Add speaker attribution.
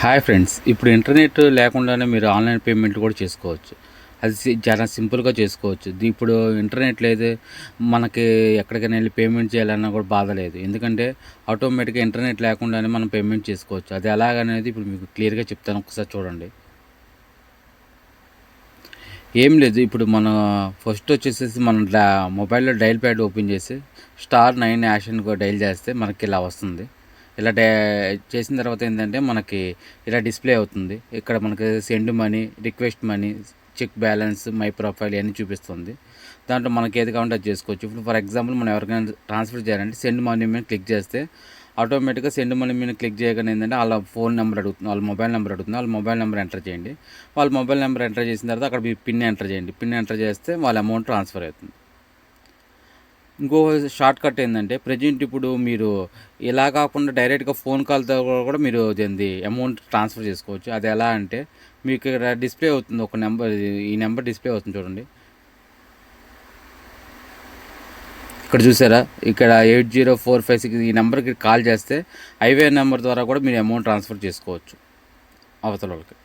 Speaker 1: Hi friends, ఇప్పుడు internet లేకుండానే మీరు ఆన్లైన్ పేమెంట్ కూడా చేసుకోవచ్చు. అది చాలా సింపుల్గా చేసుకోవచ్చు. ఇప్పుడు ఇంటర్నెట్ లేదు, మనకి ఎక్కడికైనా వెళ్ళి పేమెంట్ చేయాలన్నా కూడా బాధ లేదు. ఎందుకంటే ఆటోమేటిక్గా ఇంటర్నెట్ లేకుండానే మనం పేమెంట్ చేసుకోవచ్చు. అది ఎలాగనేది ఇప్పుడు మీకు క్లియర్గా చెప్తాను, ఒకసారి చూడండి. ఏం లేదు, ఇప్పుడు మన ఫస్ట్ వచ్చేసేసి మనం మొబైల్లో డైల్ ప్యాడ్ ఓపెన్ చేసి *9# అని డైల్ చేస్తే మనకి ఇలా వస్తుంది. ఇలా చేసిన తర్వాత ఏంటంటే మనకి ఇలా డిస్ప్లే అవుతుంది. ఇక్కడ మనకి send money, request money, check balance, my profile ఇవన్నీ చూపిస్తుంది. దాంట్లో మనకి ఏది కావాలంటే అది చేసుకోవచ్చు. ఇప్పుడు ఫర్ ఎగ్జాంపుల్ మనం ఎవరికైనా ట్రాన్స్ఫర్ చేయాలంటే సెండ్ మనీ మీద క్లిక్ చేస్తే ఆటోమేటిక్గా సెండ్ మనీ మీద క్లిక్ చేయగానే ఏంటంటే వాళ్ళ ఫోన్ నెంబర్ అడుగుతుంది, వాళ్ళ మొబైల్ నెంబర్ అడుగుతుంది. వాళ్ళ మొబైల్ నెంబర్ ఎంటర్ చేయండి. వాళ్ళ మొబైల్ నెంబర్ ఎంటర్ చేసిన తర్వాత అక్కడ మీ పిన్ ఎంటర్ చేయండి. పిన్ ఎంటర్ చేస్తే వాళ్ళ అమౌంట్ ట్రాన్స్ఫర్ అవుతుంది. ఇంకో షార్ట్ కట్ ఏంటంటే ప్రజెంట్ ఇప్పుడు మీరు ఇలా కాకుండా డైరెక్ట్గా ఫోన్ కాల్తో కూడా మీరు దీన్ని అమౌంట్ ట్రాన్స్ఫర్ చేసుకోవచ్చు. అది ఎలా అంటే మీకు ఇక్కడ డిస్ప్లే అవుతుంది ఒక నెంబర్, ఈ నెంబర్ డిస్ప్లే అవుతుంది చూడండి. ఇక్కడ చూసారా, ఇక్కడ 80456 ఈ నెంబర్కి కాల్ చేస్తే ఐవే నెంబర్ ద్వారా కూడా మీరు అమౌంట్ ట్రాన్స్ఫర్ చేసుకోవచ్చు అవతల వాళ్ళకి.